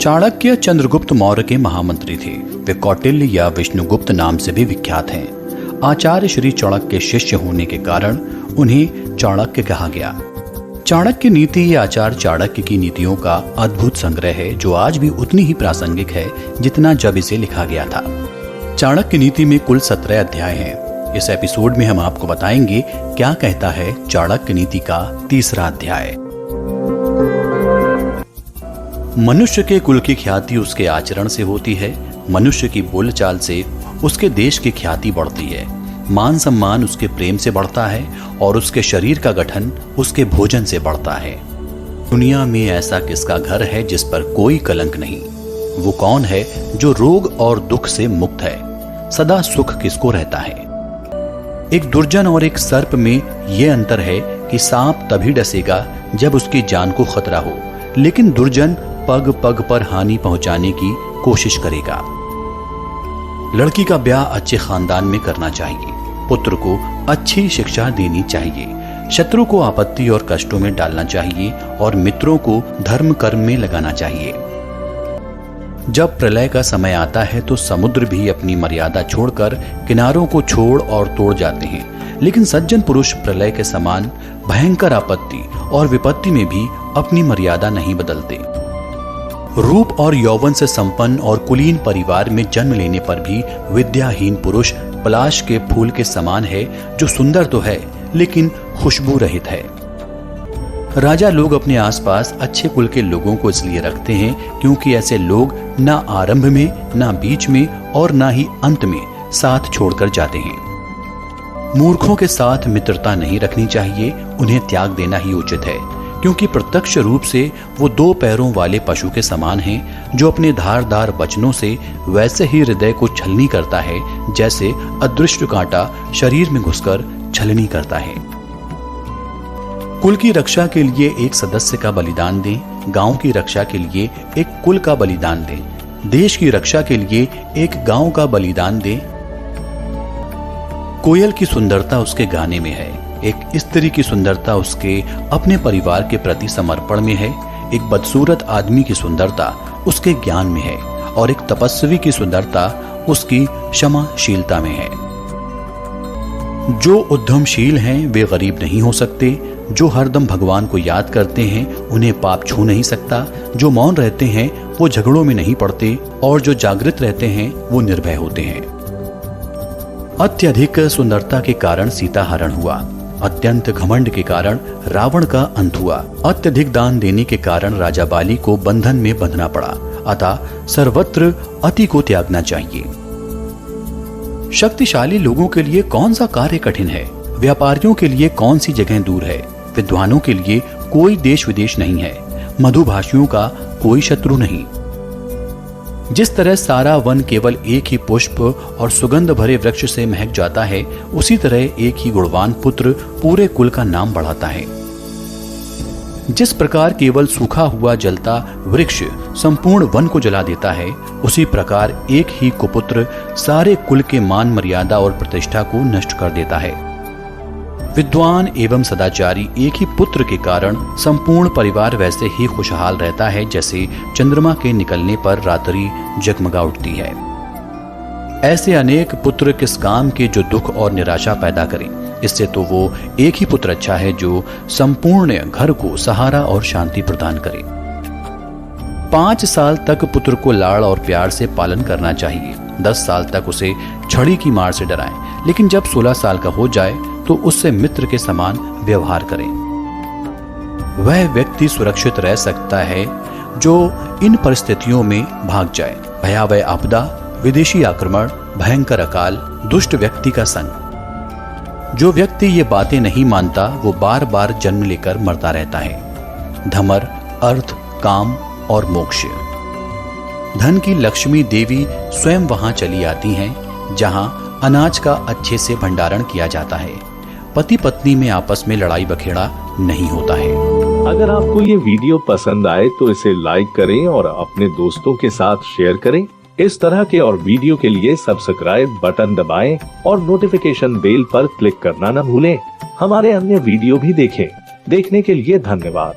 चाणक्य चंद्रगुप्त मौर्य के महामंत्री थे। वे कौटिल्य या विष्णुगुप्त नाम से भी विख्यात हैं। आचार्य श्री चाणक्य के शिष्य होने के कारण उन्हें चाणक्य कहा गया। चाणक्य नीति या आचार्य चाणक्य की नीतियों का अद्भुत संग्रह है जो आज भी उतनी ही प्रासंगिक है जितना जब इसे लिखा गया था। चाणक्य नीति में कुल 17 अध्याय हैं। इस एपिसोड में हम आपको बताएंगे क्या कहता है चाणक्य नीति का तीसरा अध्याय। मनुष्य के कुल की ख्याति उसके आचरण से होती है। मनुष्य की बोलचाल से उसके देश की ख्याति बढ़ती है। मान सम्मान उसके प्रेम से बढ़ता है और उसके शरीर का गठन उसके भोजन से बढ़ता है। दुनिया में ऐसा किसका घर है जिस पर कोई कलंक नहीं? वो कौन है जो रोग और दुख से मुक्त है? सदा सुख किसको रहता है? एक दुर्जन और एक सर्प में यह अंतर है कि सांप तभी डसेगा जब उसकी जान को खतरा हो, लेकिन दुर्जन पग पग पर हानि पहुंचाने की कोशिश करेगा। लड़की का ब्याह अच्छे खानदान में करना चाहिए। पुत्र को अच्छी शिक्षा देनी चाहिए। शत्रु को आपत्ति और कष्टों में डालना चाहिए और मित्रों को धर्म कर्म में लगाना चाहिए। जब प्रलय का समय आता है तो समुद्र भी अपनी मर्यादा छोड़कर किनारों को छोड़ और तोड़ जाते हैं, लेकिन सज्जन पुरुष प्रलय के समान भयंकर आपत्ति और विपत्ति में भी अपनी मर्यादा नहीं बदलते। रूप और यौवन से संपन्न और कुलीन परिवार में जन्म लेने पर भी विद्याहीन पुरुष पलाश के फूल के समान है, जो सुंदर तो है लेकिन खुशबू रहित है। राजा लोग अपने आसपास अच्छे कुल के लोगों को इसलिए रखते हैं क्योंकि ऐसे लोग ना आरंभ में, ना बीच में और ना ही अंत में साथ छोड़कर जाते हैं। मूर्खों के साथ मित्रता नहीं रखनी चाहिए, उन्हें त्याग देना ही उचित है, क्योंकि प्रत्यक्ष रूप से वो 2 पैरों वाले पशु के समान हैं, जो अपने धारदार वचनों से वैसे ही हृदय को छलनी करता है जैसे अदृश्य कांटा शरीर में घुसकर छलनी करता है। कुल की रक्षा के लिए एक सदस्य का बलिदान दें, गांव की रक्षा के लिए एक कुल का बलिदान दें, देश की रक्षा के लिए एक गांव का बलिदान दें। कोयल की सुंदरता उसके गाने में है, एक स्त्री की सुंदरता उसके अपने परिवार के प्रति समर्पण में है, एक बदसूरत आदमी की सुंदरता उसके ज्ञान में है और एक तपस्वी की सुंदरता उसकी क्षमाशीलता में है। जो उद्यमशील हैं वे गरीब नहीं हो सकते। जो हरदम भगवान को याद करते हैं उन्हें पाप छू नहीं सकता। जो मौन रहते हैं वो झगड़ों में नहीं पड़ते और जो जागृत रहते हैं वो निर्भय होते हैं। अत्यधिक सुंदरता के कारण सीता हरण हुआ। अत्यंत घमंड के कारण रावण का अंत हुआ। अत्यधिक दान देने के कारण राजा बाली को बंधन में बंधना पड़ा। अतः सर्वत्र अति को त्यागना चाहिए। शक्तिशाली लोगों के लिए कौन सा कार्य कठिन है? व्यापारियों के लिए कौन सी जगह दूर है? विद्वानों के लिए कोई देश विदेश नहीं है। मधुभाषियों का कोई शत्रु नहीं। जिस तरह सारा वन केवल एक ही पुष्प और सुगंध भरे वृक्ष से महक जाता है, उसी तरह एक ही गुणवान पुत्र पूरे कुल का नाम बढ़ाता है। जिस प्रकार केवल सूखा हुआ जलता वृक्ष संपूर्ण वन को जला देता है, उसी प्रकार एक ही कुपुत्र सारे कुल के मान मर्यादा और प्रतिष्ठा को नष्ट कर देता है। विद्वान एवं सदाचारी एक ही पुत्र के कारण संपूर्ण परिवार वैसे ही खुशहाल रहता है जैसे चंद्रमा के निकलने पर रात्रि जगमगा उठती है। ऐसे अनेक पुत्र किस काम के जो दुख और निराशा पैदा करें? इससे तो वो एक ही पुत्र अच्छा है जो संपूर्ण घर को सहारा और शांति प्रदान करे। 5 साल तक पुत्र को लाड़ और प्यार से पालन करना चाहिए। 10 साल तक उसे छड़ी की मार से डराएं, लेकिन जब 16 साल का हो जाए तो उससे मित्र के समान व्यवहार करें। वह व्यक्ति सुरक्षित रह सकता है जो इन परिस्थितियों में भाग जाए। भयावह आपदा, विदेशी आक्रमण, भयंकर अकाल, दुष्ट व्यक्ति का संग। जो व्यक्ति ये बातें नहीं मानता वो बार बार जन्म लेकर मरता रहता है। धमर, अर्थ, काम और मोक्ष। धन की लक्ष्मी देवी स्वयं वहां चली आती हैं जहां अनाज का अच्छे से भंडारण किया जाता है। पति पत्नी में आपस में लड़ाई बखेड़ा नहीं होता है। अगर आपको ये वीडियो पसंद आए तो इसे लाइक करें और अपने दोस्तों के साथ शेयर करें। इस तरह के और वीडियो के लिए सब्सक्राइब बटन दबाएं और नोटिफिकेशन बेल पर क्लिक करना न भूलें। हमारे अन्य वीडियो भी देखें। देखने के लिए धन्यवाद।